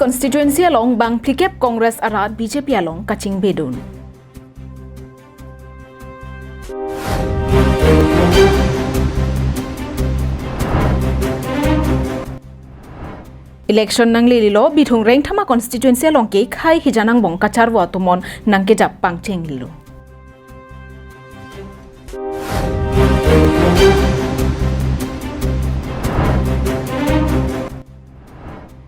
constituency along bang plikep Congress arat BJP along kaching bedun. Election nang lilo bithung reng thama constituency along ke khai hijanang bong kacharwa tumon nang ke jap pangcheng lilo.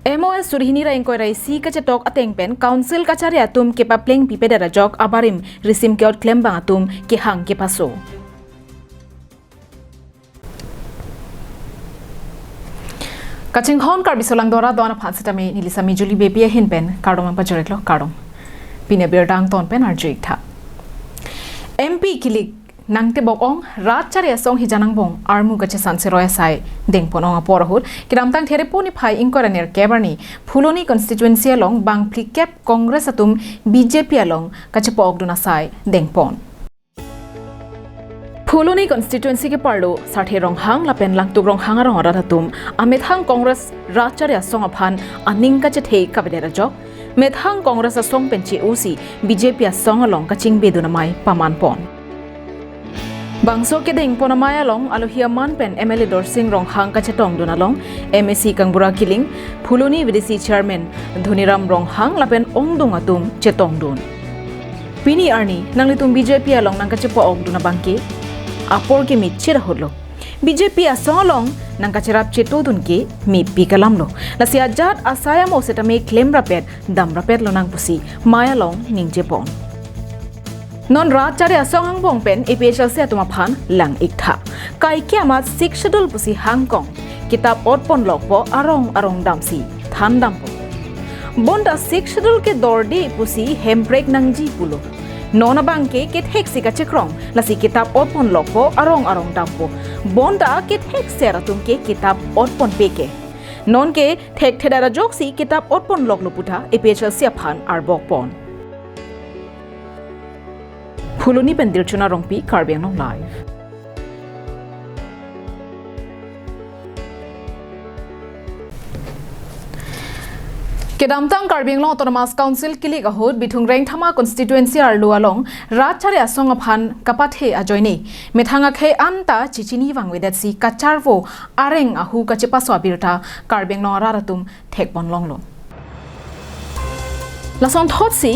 MOS surhini ra engkoi rai si kachetok ateng pen council kachari atum ke papleng pipedara jok abarim risim ke out claim bang atum ke hang ke paso. Kaching hon kar bisolang dora dona phansitame nilisami juli bebi hin pen kardom pa joreklo kardom pine berdang ton pen arjuik tha MP kilik nangte bokong rat chare song hijanang bong armu kache sanseroya sai dengpon ong aporahut kidamtang thereponi phai inkoraner kebarni phuloni constituency along bang plikep Congress atum BJP along kache pokduna sai dengpon Phuloni constituency ke parlo sathe rong hang la pen lang tu rong hang rong rathatum amethang Congress rachare song aphan aning ka che thei kabedera jok methang Congress a song penchi usi BJP a song along kaching beduna mai paman pon bangso ke deng pona mai along alohia man pen MLA Dorsing rong hang ka che tong duna long MSC kangbura killing Phuloni VDC chairman Dhoniram rong hang la pen ong dung atum che tong dun pini arni nanglitum BJP along nang ka che po ong duna bangke apor ke mi chira holo BJP asolong nang kacharap cheto dun ke mi pikalam lo lasia jat asaya mo seta me claim rapet dam rapet lo nang pusi maya long ning jepon non rat chare asong hang bong pen EPHL se atuma phan lang iktha kai ke amat 6 schedule pusi Hong Kong kitab otpon lokpo arong damsi than dampo bonda 6 schedule ke dordi pusi hembrek nangji pulo nona bangke ke thek sika chekrong lasi kitab otpon lokpo arong dampo bonda ke thek seratum ke kitab otpon peke non ke thek thedara joksi kitab otpon lok luputha EPHL sia phan arbok pon Phuloni pendir chuna rongpi karbeng no live Kedamtang Karbing Long Autonomous Council kilik ahod bithung reng thama constituency arlu along rachare asong aphan kapathe ajoini methanga khe anta chichini wangwedat si kacharvo areng ahu kachepa swabirta Karbing Long raratum thekbon longlo Lason thot si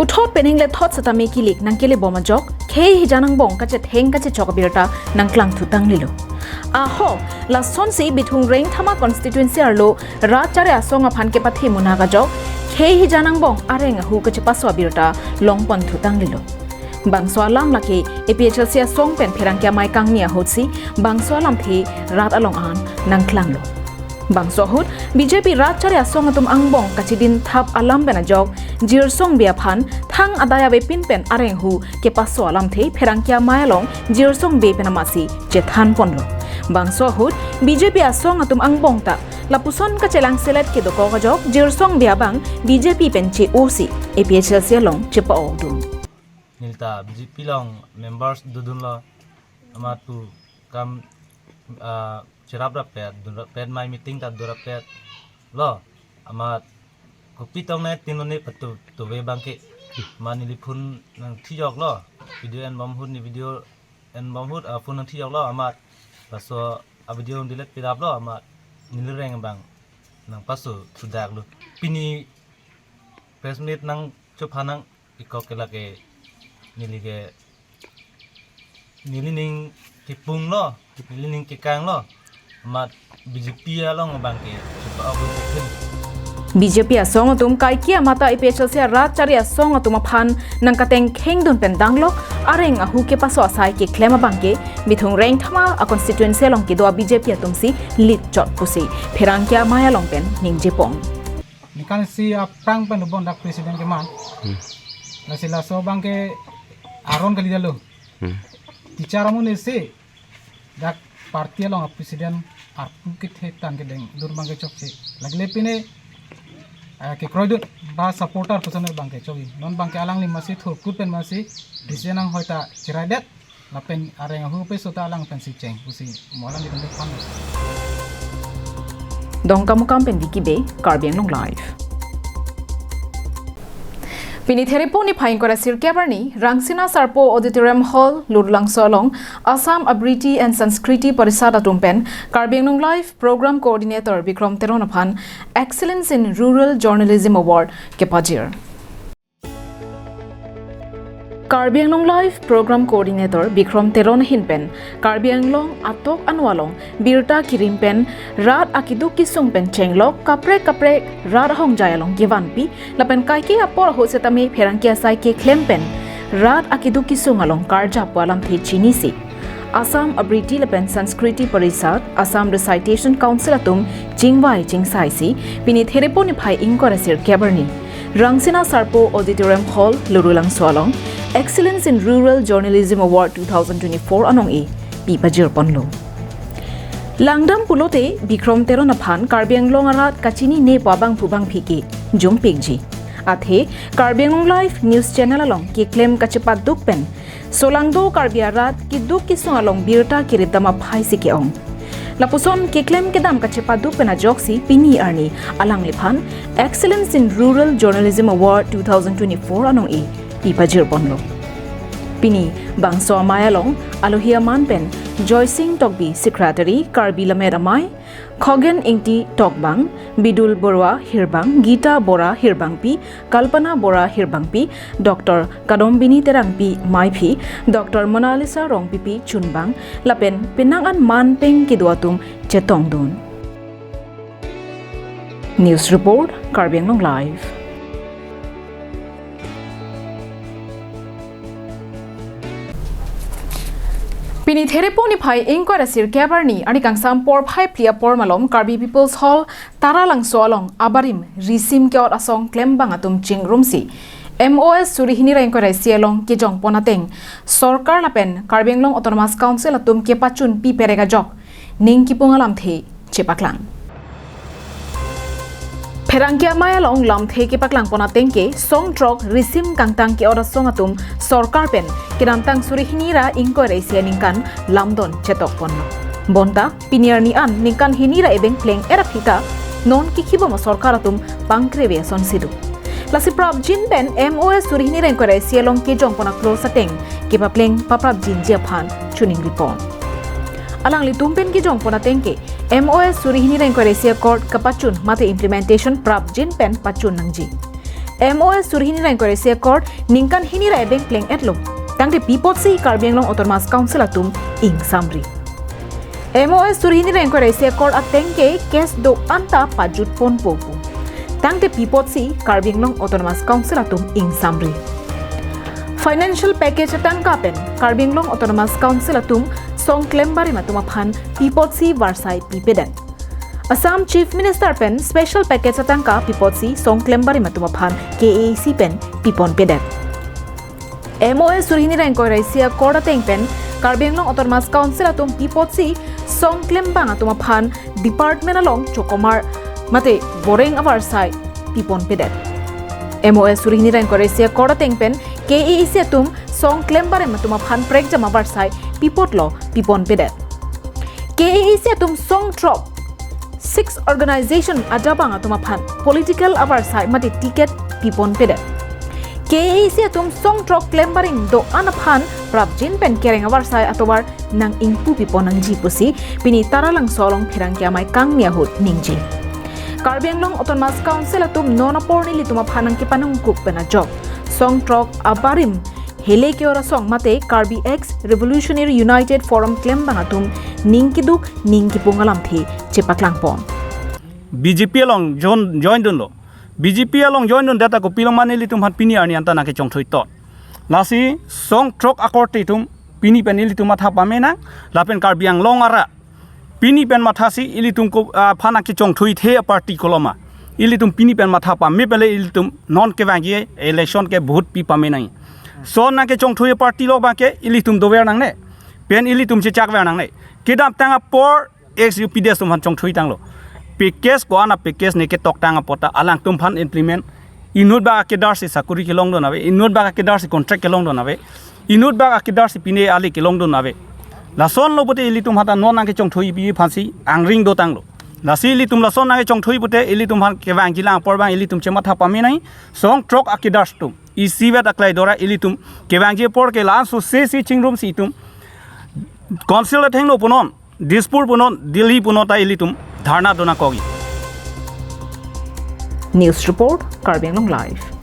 uthot pening le thot satame kilik nangkele boma jok khei hijanang bong kache theng kache chokabirta nangklang thutang lilo aho la sonsi bithung reng thama constituency arlo rachare asong aphan ke pathi munaga jok khei hijanang bong areng hu kache paswa birta longpon thutang lilo bangswa lam lake EPHL sia song pen pherang kya mai kangnia hotsi bangswa lam the rat along an nangklang lo bangso hut BJP rachare asong atum angbong kachidin thap alam bena jok jirsong bia phan thang adaya be pin pen areng hu ke paso alam the pherangkya mayalong jirsong be penamasi je than ponlo bangso hut BJP asong atum angbong ta lapuson ka chelang selet ke doko ka jok jirsong bia bang BJP penchi osi EPHL selong chepa odu nilta BJP long members dudun lo amatu kam Cirap rapet, rapet my meeting tak rapet lo amat kopi tong net tinone patu to we bangke mani lipun nang thijok lo video en bomhut ni video en bomhut phun nang thijok lo amat paso a video delete pirap lo amat nilreng bang nang paso sudak lo pini press meet nang chophanang ikok kelake nilige nilining kipung lo nilining kikang lo mat BJP along bangke BJP asong atum kai kia mata EPHL sia rachare asong atum phan nang kateng khengdun pen danglo areng ahu ke paso asai ke klema bangke bithung reng thama a constituency long ke do BJP atum si lit chot pusi pherang kya maya long pen ning jepong nikan si aprang pen bon dak presiden ke man la sila so bangke aron kali dalo bicara mun se dak parti long presiden arpu ke thetan ke deng dur bangke chokse lagle pine ke kroidut ba supporter personal bangke chogi non bangke alang ni masih thur kupen masih disenang hoita chiradet lapen areng hu pe sota alang pen si cheng usi molang di tempat pan dong kamu kam pen dikibe Karbeng Long live Pinitheripo ni phaing kora sirkebarni Rangsina Sarpo Auditorium Hall Lurlang Solong Assam Abriti and Sanskriti Parisada Tumpen Karbi Anglong Live Program Coordinator Bikram Teronaphan Excellence in Rural Journalism Award Kepajir Karbi Anglong Live Program Coordinator Bikram Teron Hinpen Karbi Anglong Atok Anwalong Birta Kirimpen Rad Akidu Kisungpen Chenglok Kapre Rad Hong Jayalong Givanpi Lapen Kaiki Apor Hosetami Perangkia Saike Klempen Rad Akidu Kisungalong Karja Palam Thi Chinisi Assam Abriti Lapen Sanskriti Parisad Assam Recitation Council Atum Jingwai Jingsaisi Pinitheripo ni Phai Inkoresir Keberni Rangsina Sarpo Auditorium Hall Lurulang Swalong Excellence in Rural Journalism Award 2024 anong pipajir ponlo. Langdam pulote Bikram Teronaphan Karbi Anglong arat kachini ne pabang pubang phiki jum pigji. Athe Karbi Anglong Live News Channel along ki claim kachepat dukpen. Solangdo Karbi arat ki duk kisung along birta kiridama phai sikeong. Lapuson ki claim kedam kachepat dukpen ajoksi pini arni alang liphan Excellence in Rural Journalism Award 2024 anong Pipajir Ponlo. Pini Bangso Amayalong Alohia Manpen Joy Singh Tokbi Secretary Karbi Lamed Amay Khogen Ingti Tokbang Bidul Borwa Hirbang Gita Bora Hirbangpi Kalpana Bora Hirbangpi Dr. Kadombini Terangpi Maipi Dr. Monalisa Rongpipi Chunbang Lapen Pinangan Manpeng Kiduatum Chetongdun. News Report Karbi Anglong Live. Pinitheripo ni phai inkoresir kebarni ani kangsam por phai plia por malom Karbi People's Hall Taralang Soalong Abarim Risim Kyor Asong Klembang Atum Chingrumsi MOS Surihini Rengkoresialong Kijong Ponateng Sorkar Lapen Karbi Anglong Autonomous Council Atum Kepachun Pi Perega Jok Ning Kipungalam The Chepaklang Perangkia Mayalong Lam The Kepaklang Ponatengke Song Trok Risim Kangtang Ki Ora Song Atum Sorkar Pen Kinamtang Surihinira Inkoresia Ningkan Lamdon Chetok Ponno Bonta Piniarni An Ningkan Hinira Ebeng Pleng Erapita Non Kikibo Sorkaratum Pangkreve Son Sidu Lasi Prab Jin Ben MOS Surihinira Inkoresia Long Kijong Ponaklo Sateng Kipa Pleng Paprab Jin Jiaphan Chuning Ripon Alang Litumpen Kijong Ponatengke MOS Surihinira Inkoresia Court Kapachun Mate Implementation Prab Jin Pen Pachun Nangji MOS Surihinira Inkoresia Court Ningkan Hinira Ebeng Pleng Etlo Tangde Pipotsi Karbi Anglong Autonomous Council Atum Ing Samri. MOS Surihinira Inkoresia Court Atengke Kes Do Anta Pajut Pon Popu. Tangde Pipotsi Karbi Anglong Autonomous Council Atum Ing Samri. Financial Package Atangka Pen Karbi Anglong Autonomous Council Atum Song Klembari Matumaphan Pipotsi Varsai Pipedan. Assam Chief Minister Pen Special Package Atangka Pipotsi Song Klembari Matumaphan KAC Pen Pipon Pedan. MOS Surihinira Inkoresia Court Atengpen Karbi Anglong Autonomous Council Atum Pipotsi Song Klembang Atumaphan Department along Chokomar Mate Boreng Avarsai Pipon Pedan. MOS Surihinira Inkoresia Court Atengpen KAC Atum Song Klembare Matumaphan Prekjam Avarsai Pipotlo Pipon Pedan. KAC Atum Song Trop 6 Organization Adabang Atumaphan Political Avarsai Mate Ticket Pipon Pedan. KAC Atum Song Trok Klembaring Do Anaphan Prabjin Pen Kereng Avarsai Atobar Nang Ingpu Pipon Nang Jipusi Pini Taralang Solong Pirangkia Mai Kang Niahut Ningji Karbi Anglong Autonomous Council Atum Nonaporni Litumaphan Nang Kipanungkuk Penajok Song Trok Abarim Hele Kiora Song Mate Karbi X Revolutionary United Forum Klembang Atum Ningkiduk Ningkipungalam The Chepaklang Pon BJP along join dunlo BJP along join dun data ko pilong manili tum han pini arni anta nake chong thoito lasi song trok akorte tum pini penili tum matha pamena lapen Karbiang long ara pini pen mathasi ili tum ko phana ke chong thui the party koloma ili tum pini pen matha pa me pele ili tum non ke wangi election ke bahut pi pame nai so na ke chong thui party lo ba ke ili tum dower nang ne pen ili tum che chak wer nang ne kedam tanga por ex UPDS tum han chong thui tang lo Pekes ko ana pekes ne ke tok tanga pota alang tum phan implement inut ba ke dar se sakuri ke long don ave inut ba ke dar se contract ke long don ave inut ba ke dar se pine ali ke long don ave la son lo bote ili tum hata non ke chong thui bi phansi angring do tang lo la si ili tum la son ke chong thui bote ili tum han ke wang jilang por bang ili tum che matha pami nai song trok akidar tum isi vet aklai dora ilitum kebangje por ke la so se chingrum si tum council atheng no punon dispur punon Delhi punota ilitum dharna dona kogi News report Karbi Anglong live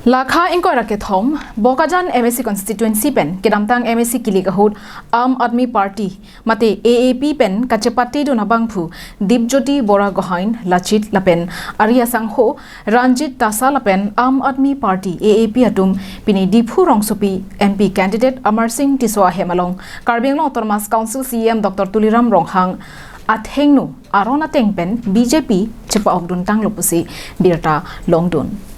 Lakha inko rake thom Bokajan MSC constituency pen kedamtang MSC kilikahut Aam Admi Party mate AAP pen kachepati do nabangphu Dipjoti Bora Gohain Lachit Lapen Arya Sangho Ranjit Tasa Lapen Aam Admi Party AAP atum pini Diphu Rongsopi MP candidate Amar Singh Tiswa Hemalong Karbi Anglong Autonomous Council CM Dr Tuliram Ronghang Athengnu Arona Tengpen BJP chepa obdun tang lopusi birta longdun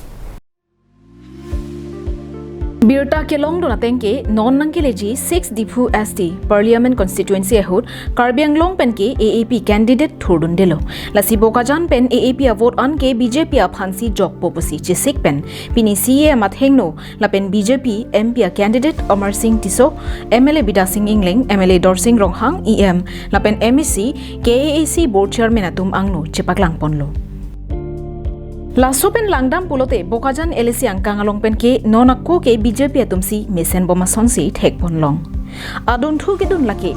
Birta ke longdun atengke non nangkeleji 6 Diphu ST Parliament constituency ahut Karbi Anglong pen ke AAP candidate thurdun delo lasi Bokajan pen AAP vote an ke BJP phansi jok popusi chisik pen pini CA mathengno lapen BJP MP candidate Amar Singh Tiso MLA Bida Singh Ingling MLA Dorsing Ronghang EM lapen MEC KAC board chairman atum angno chepaklang ponlo Lasopen langdam pulote Bokajan LC angkang along pen ke nonakko ke BJP atumsi mesen boma sonsi thek ponlong adun thu ke dun lake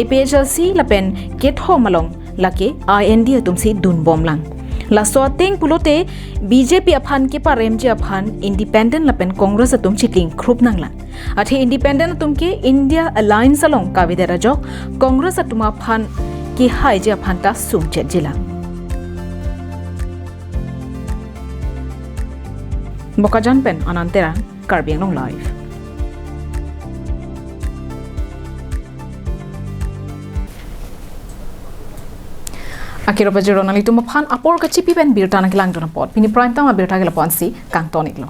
APHLC lapen ketho malong lake IND atumsi dun bomlang laso ateng pulote BJP aphan ke parem je aphan independent lapen Congress atum chitling khrup nangla athi independent atum ke India Alliance along kavidera jok Congress atuma aphan ke hai je aphan ta sumchet jila Bokajan pen anantera Karbi Anglong live Akiro pajero nalitu maphan apor kachipi pen birta nang lang dona pot pini prime time birta gela ponsi kang tonik lo